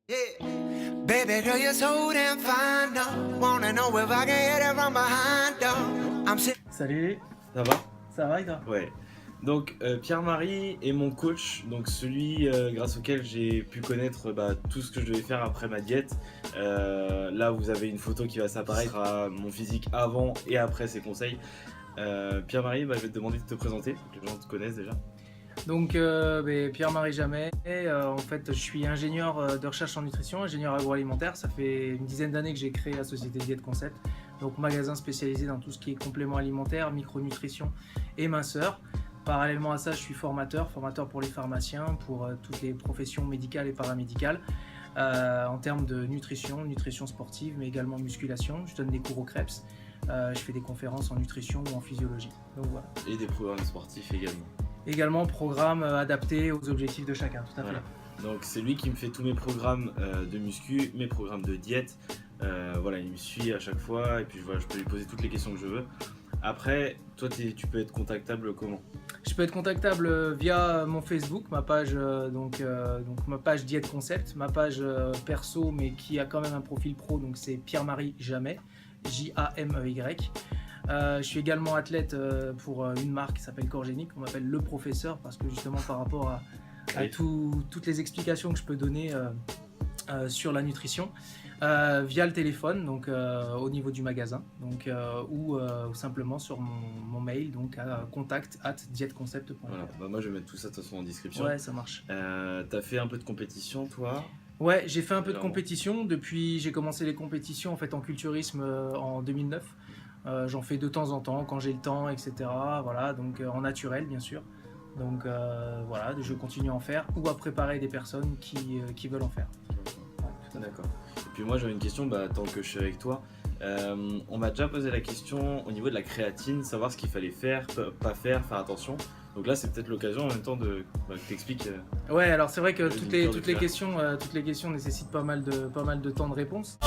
Yeah. Baby girl, you're so damn fine, no. Wanna know if I can hit it from behind, though. I'm sitting. Salut, Ça va? ça va et toi? Ouais. Donc Pierre-Marie est mon coach, donc celui grâce auquel j'ai pu connaître tout ce que je devais faire après ma diète. Là vous avez une photo qui va s'apparaître, ce sera mon physique avant et après ses conseils. Pierre-Marie, je vais te demander de te présenter, que les gens te connaissent déjà. Donc Pierre-Marie Jamet, en fait je suis ingénieur de recherche en nutrition, ingénieur agroalimentaire. Ça fait une dizaine d'années que j'ai créé la société Diète Concept, donc magasin spécialisé dans tout ce qui est compléments alimentaires, micronutrition et minceur. Parallèlement à ça, je suis formateur pour les pharmaciens, pour toutes les professions médicales et paramédicales, en termes de nutrition sportive, mais également musculation. Je donne des cours au CREPS, je fais des conférences en nutrition ou en physiologie. Donc voilà. Et des programmes sportifs également. Également programme adapté aux objectifs de chacun, tout à fait. Voilà. Donc c'est lui qui me fait tous mes programmes de muscu, mes programmes de diète. Voilà, il me suit à chaque fois et puis voilà, je peux lui poser toutes les questions que je veux. Après, toi tu peux être contactable comment? Je peux être contactable via mon Facebook, ma page donc ma page Diète Concept, ma page perso mais qui a quand même un profil pro, donc c'est Pierre-Marie Jamet, J-A-M-E-Y. Je suis également athlète pour une marque qui s'appelle Corgénique, qu'on m'appelle le professeur parce que justement par rapport à Oui. toutes les explications que je peux donner sur la nutrition via le téléphone, donc au niveau du magasin, donc ou simplement sur mon mail, donc à contact@dietconcept.fr. Voilà. Moi je vais mettre tout ça de toute façon en description. Ouais, ça marche. T'as fait un peu de compétition toi? Ouais, j'ai fait un peu de Clairement. compétition depuis. J'ai commencé les compétitions en fait en culturisme en 2009. J'en fais de temps en temps quand j'ai le temps, etc. Voilà, donc en naturel bien sûr. Donc voilà, je continue à en faire ou à préparer des personnes qui veulent en faire. Ouais, tout à fait. D'accord. Et puis moi j'avais une question, tant que je suis avec toi. On m'a déjà posé la question au niveau de la créatine, savoir ce qu'il fallait faire, pas faire attention. Donc là c'est peut-être l'occasion en même temps de que t'expliques. Ouais, alors c'est vrai que Une toutes cure les de questions nécessitent pas mal de temps de réponse.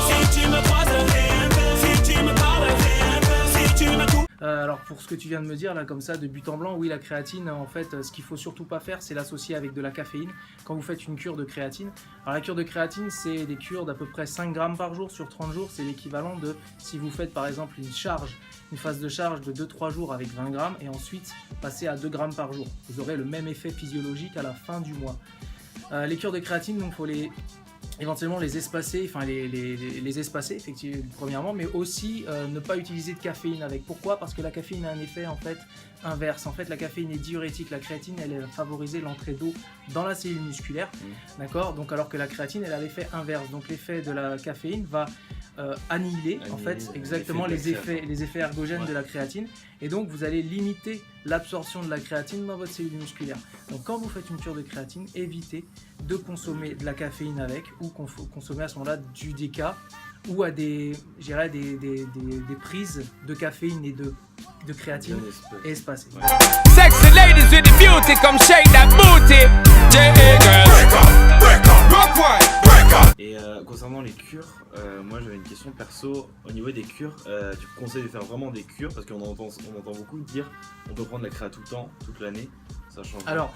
Alors pour ce que tu viens de me dire là comme ça de but en blanc, oui, la créatine en fait ce qu'il faut surtout pas faire c'est l'associer avec de la caféine quand vous faites une cure de créatine. Alors la cure de créatine c'est des cures d'à peu près 5 grammes par jour sur 30 jours, c'est l'équivalent de si vous faites par exemple une phase de charge de 2-3 jours avec 20 grammes et ensuite passer à 2 grammes par jour. Vous aurez le même effet physiologique à la fin du mois. Les cures de créatine, donc faut éventuellement les espacer, les espacer effectivement premièrement, mais aussi ne pas utiliser de caféine avec. Pourquoi? Parce que la caféine a un effet en fait inverse. En fait, la caféine est diurétique. La créatine, elle va favoriser l'entrée d'eau dans la cellule musculaire, d'accord? Donc alors que la créatine, elle a l'effet inverse. Donc l'effet de la caféine va annihiler en fait exactement les effets ergogènes de la créatine, et donc vous allez limiter l'absorption de la créatine dans votre cellule musculaire. Donc quand vous faites une cure de créatine, évitez de consommer de la caféine avec, ou consommer à ce moment-là du déca ou à des prises de caféine et de créatine Bien espacées. Ouais. Sexy ladies with the beauty, come shake that booty. J.A. girls. Break up, rock one, break up. Et concernant les cures, moi j'avais une question perso au niveau des cures. Tu me conseilles de faire vraiment des cures parce qu'on entend beaucoup dire on peut prendre la créa tout le temps, toute l'année, ça change. Alors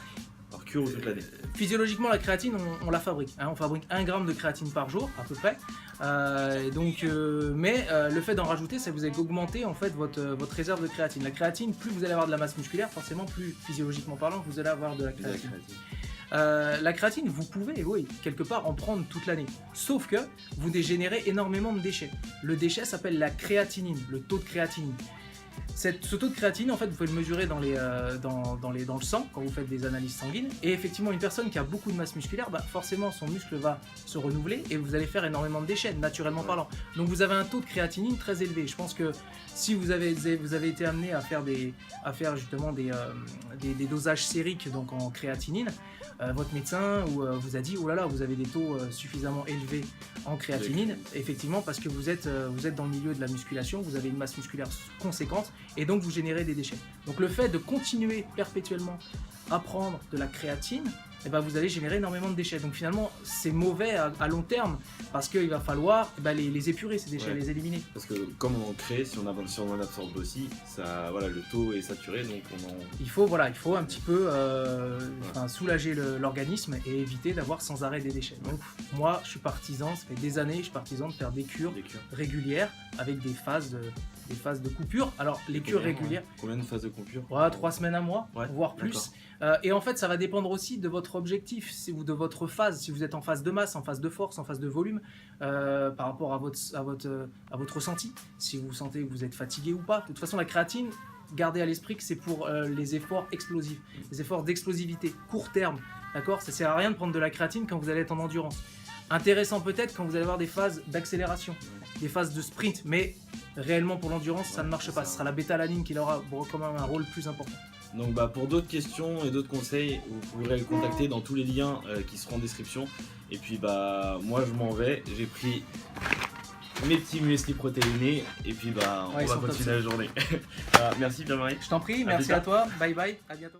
Cure ou toute l'année? physiologiquement, la créatine, on la fabrique. On fabrique 1 gramme de créatine par jour, à peu près. Mais le fait d'en rajouter, ça vous allez augmenter en fait votre réserve de créatine. La créatine, plus vous allez avoir de la masse musculaire, forcément, plus physiologiquement parlant, vous allez avoir de la créatine. La créatine, vous pouvez, oui, quelque part en prendre toute l'année. Sauf que vous dégénérez énormément de déchets. Le déchet s'appelle la créatinine, le taux de créatinine. Ce taux de créatine, en fait, vous pouvez le mesurer dans le sang quand vous faites des analyses sanguines. Et effectivement, une personne qui a beaucoup de masse musculaire, forcément, son muscle va se renouveler et vous allez faire énormément de déchets, naturellement parlant. Donc, vous avez un taux de créatinine très élevé. Je pense que si vous avez été amené à faire justement des dosages sériques donc en créatinine, votre médecin vous a dit oh là là, vous avez des taux suffisamment élevés en créatinine, effectivement parce que vous êtes dans le milieu de la musculation, vous avez une masse musculaire conséquente et donc vous générez des déchets. Donc le fait de continuer perpétuellement à prendre de la créatine et ben, vous allez générer énormément de déchets. Donc finalement, c'est mauvais à long terme parce qu'il va falloir les épurer, ces déchets, Ouais. les éliminer. Parce que comme on en crée, si on en absorbe aussi, ça, voilà, le taux est saturé, donc on en... Il faut un petit peu soulager l'organisme et éviter d'avoir sans arrêt des déchets. Donc moi, je suis partisan, ça fait des années, je suis partisan de faire des cures des cures. régulières avec des phases de coupure. Alors les cures régulières, Combien de phases de coupure? 3 semaines à mois, Ouais, voire plus. Et en fait, ça va dépendre aussi de votre objectif, de votre phase. Si vous êtes en phase de masse, en phase de force, en phase de volume, par rapport à votre ressenti, si vous sentez que vous êtes fatigué ou pas. De toute façon, la créatine, gardez à l'esprit que c'est pour les efforts explosifs, les efforts d'explosivité, court terme. D'accord ? Ça sert à rien de prendre de la créatine quand vous allez être en endurance. Intéressant peut-être quand vous allez avoir des phases d'accélération, des phases de sprint, mais réellement pour l'endurance, ça ne marche pas. Ce sera la bêta-alanine qui aura quand même un rôle plus important. Donc pour d'autres questions et d'autres conseils, vous pourrez le contacter dans tous les liens qui seront en description. Et puis moi je m'en vais, j'ai pris mes petits muesli protéinés et puis on va continuer la journée. Merci Pierre-Marie. Je t'en prie, À merci plus tard. à toi, bye bye, à bientôt.